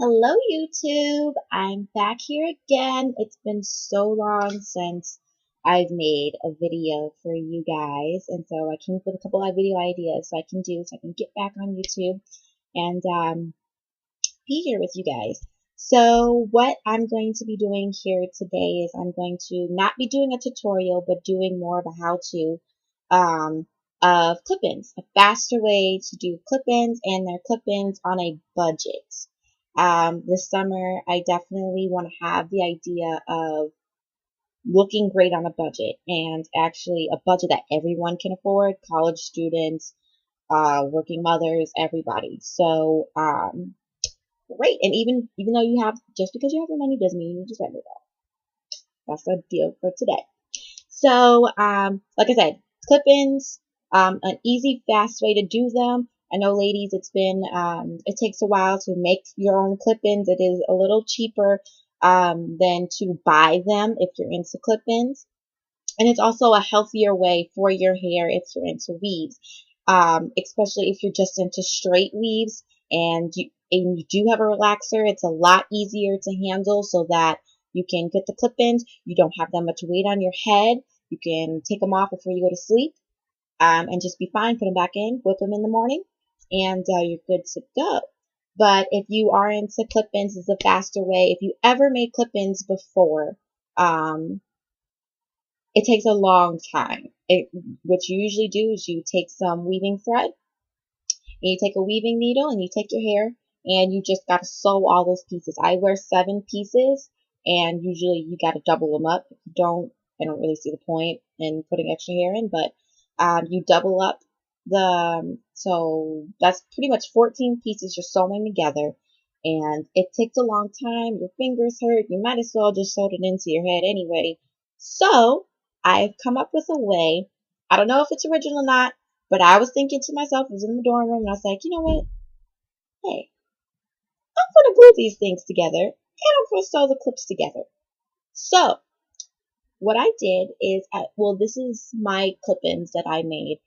Hello YouTube, I'm back here again. It's been so long since I've made a video for you guys, and so I came up with a couple of video ideas so I can get back on YouTube and be here with you guys. So what I'm going to be doing here today is I'm going to not be doing a tutorial, but doing more of a how-to of clip-ins, a faster way to do clip-ins, and they're clip-ins on a budget. This summer, I definitely want to have the idea of looking great on a budget, and actually a budget that everyone can afford, college students, working mothers, everybody. So, great. And even though just because you have the money doesn't mean you need to spend it all. That's the deal for today. So, like I said, clip-ins, an easy, fast way to do them. I know, ladies, it takes a while to make your own clip-ins. It is a little cheaper, than to buy them if you're into clip-ins. And it's also a healthier way for your hair if you're into weaves, especially if you're just into straight weaves and you do have a relaxer. It's a lot easier to handle so that you can get the clip-ins. You don't have that much weight on your head. You can take them off before you go to sleep, and just be fine. Put them back in, whip them in the morning, and you're good to go. But if you are into clip-ins, it's a faster way. If you ever made clip-ins before, it takes a long time. What you usually do is you take some weaving thread, and you take a weaving needle, and you take your hair, and you just got to sew all those pieces. I wear 7 pieces, and usually you got to double them up. If you don't, I don't really see the point in putting extra hair in, but you double up so that's pretty much 14 pieces you're sewing together, and it takes a long time. Your fingers hurt. You might as well just sew it into your head anyway. So I've come up with a way. I don't know if it's original or not, but I was thinking to myself, I was in the dorm room, and I was like, you know what? Hey, I'm going to glue these things together, and I'm going to sew the clips together. So what I did is, this is my clip-ins that I made.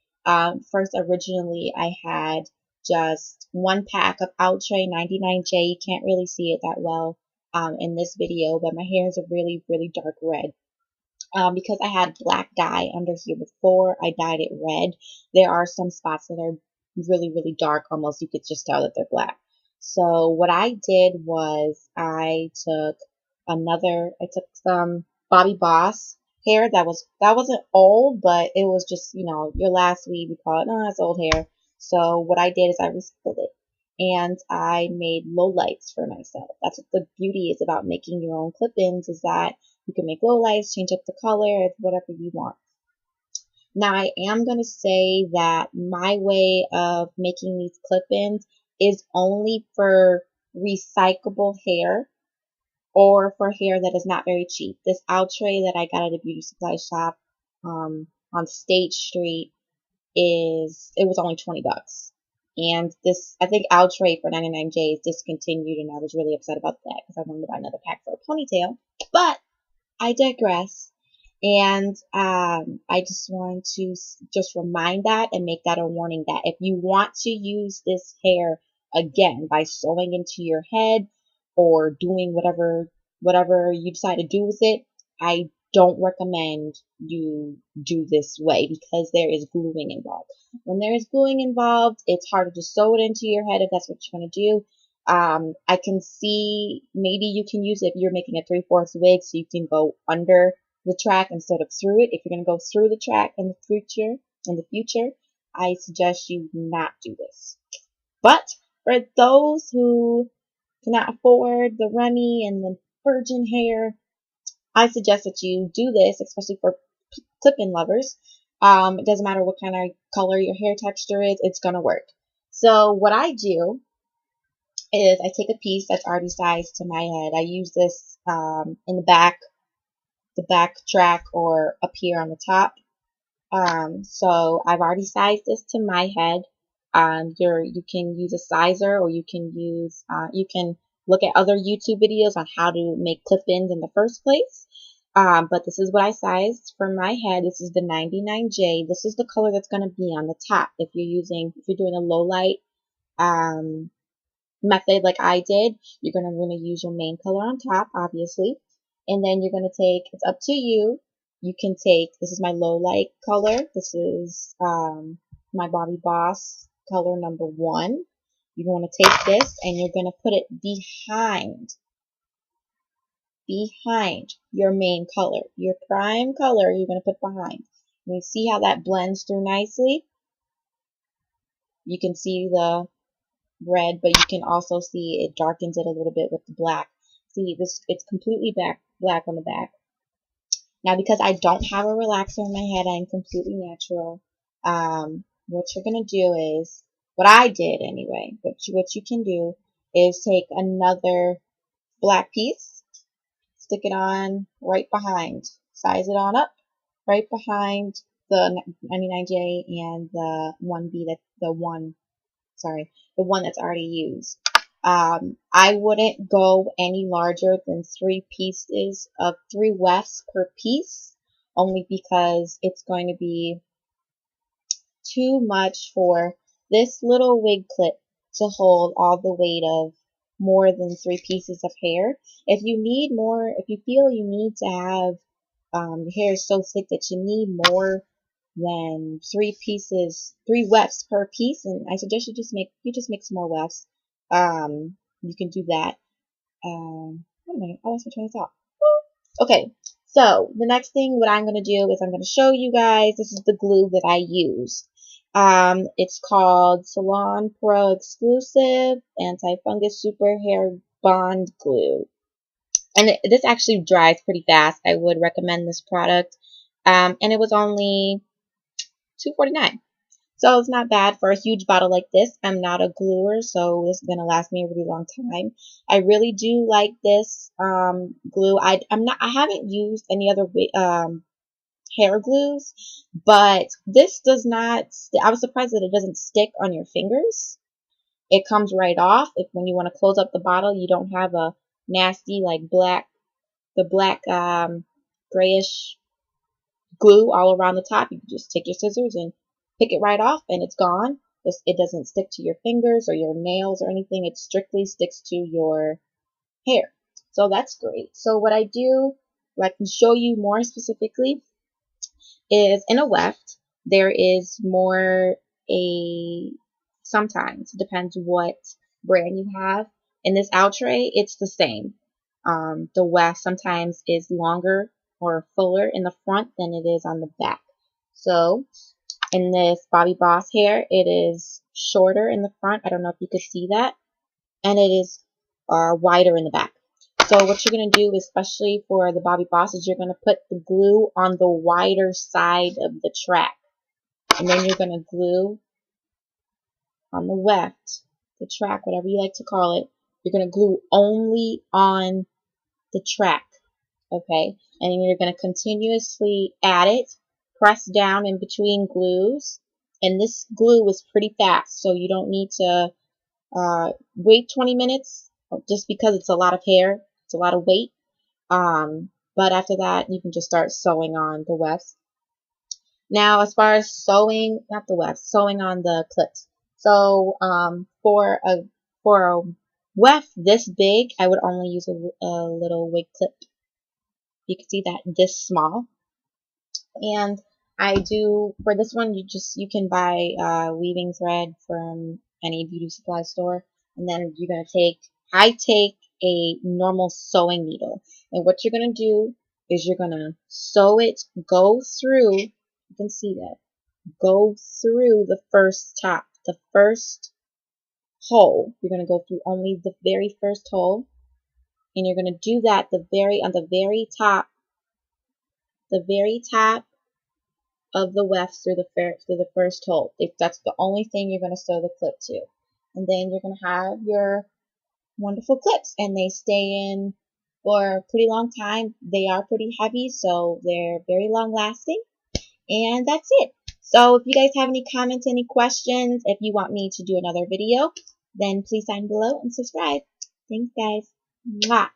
First, originally, I had just one pack of Outre 99J. You can't really see it that well in this video, but my hair is a really, really dark red. Because I had black dye under here before I dyed it red, there are some spots that are really, really dark. Almost you could just tell that they're black. So what I did was I took some Bobby Boss hair that wasn't old, but it was just, your last weave, we call it. No, that's old hair. So what I did is I recycled it, and I made low lights for myself. That's what the beauty is about making your own clip-ins, is that you can make low lights, change up the color, whatever you want. Now, I am going to say that my way of making these clip-ins is only for recyclable hair, or for hair that is not very cheap. This Outre that I got at a beauty supply shop on State Street it was only $20. And this, I think Outre for 99J is discontinued, and I was really upset about that because I wanted to buy another pack for a ponytail. But I digress. And I just wanted to just remind that and make that a warning that if you want to use this hair again by sewing into your head or doing whatever you decide to do with it, I don't recommend you do this way because there is gluing involved. When there is gluing involved, it's harder to sew it into your head if that's what you're going to do. I can see maybe you can use it if you're making a 3/4 wig, so you can go under the track instead of through it. If you're going to go through the track in the future, I suggest you not do this. But for those who cannot afford the Remy and the virgin hair, I suggest that you do this, especially for clip-in lovers. It doesn't matter what kind of color your hair texture is, it's going to work. So what I do is I take a piece that's already sized to my head. I use this in the back track, or up here on the top. So I've already sized this to my head. You can use a sizer, or you can look at other YouTube videos on how to make clip-ins in the first place. But this is what I sized for my head. This is the 99J. This is the color that's going to be on the top if you're doing a low light method like I did, you're gonna use your main color on top, obviously, and then you're gonna take. It's up to you. You can take. This is my low light color. This is my Bobbi Boss color number 1. You're gonna take this and you're gonna put it behind your main color, your prime color. You're gonna put behind. And you see how that blends through nicely. You can see the red, but you can also see it darkens it a little bit with the black. See, this, it's completely black on the back. Now, because I don't have a relaxer in my head, I'm completely natural. What you're gonna do is, what I did anyway, what you can do is take another black piece, stick it on right behind, size it on up, right behind the 99J and the 1B, the one that's already used. I wouldn't go any larger than 3 pieces of 3 wefts per piece, only because it's going to be too much for this little wig clip to hold all the weight of more than 3 pieces of hair. If you need more, if you feel you need to have your hair is so thick that you need more than 3 wefts per piece, and I suggest you just make some more wefts. You can do that. Wait a minute, I lost my train of thought. Okay, so the next thing what I'm going to do is I'm going to show you guys, this is the glue that I use. It's called Salon Pro Exclusive Anti-Fungus Super Hair Bond Glue. And this actually dries pretty fast. I would recommend this product. And it was only $2.49. So it's not bad for a huge bottle like this. I'm not a gluer, so this is going to last me a really long time. I really do like this glue. I haven't used any other hair glues, but this does not. I was surprised that it doesn't stick on your fingers. It comes right off. When you want to close up the bottle, you don't have a nasty like black grayish glue all around the top. You can just take your scissors and pick it right off and it's gone. It doesn't stick to your fingers or your nails or anything. It strictly sticks to your hair. So that's great. So what I do, what I can show you more specifically, is in a weft, there is more sometimes, it depends what brand you have. In this outre, it's the same. The weft sometimes is longer or fuller in the front than it is on the back. So in this Bobbi Boss hair, it is shorter in the front. I don't know if you could see that. And it is wider in the back. So what you're going to do, especially for the Bobbi Boss, is you're going to put the glue on the wider side of the track. And then you're going to glue on the weft, the track, whatever you like to call it. You're going to glue only on the track. Okay? And then you're going to continuously add it, press down in between glues. And this glue is pretty fast, so you don't need to wait 20 minutes just because it's a lot of hair. It's a lot of weight. But after that, you can just start sewing on the wefts. Now, as far as sewing, not the wefts, sewing on the clips. So, for a weft this big, I would only use a little wig clip. You can see that this small. And I do, for this one, you can buy weaving thread from any beauty supply store. And then you're going to I take a normal sewing needle. And what you're going to do is you're going to sew it, go through, you can see that, go through the first hole. You're going to go through only the very first hole. And you're going to do that on the very top of the weft through the first hole. That's the only thing you're going to sew the clip to. And then you're going to have your wonderful clips, and they stay in for a pretty long time. They are pretty heavy, so they're very long lasting. And that's it. So if you guys have any comments, any questions, if you want me to do another video, then please sign below and subscribe. Thanks, guys. Mwah.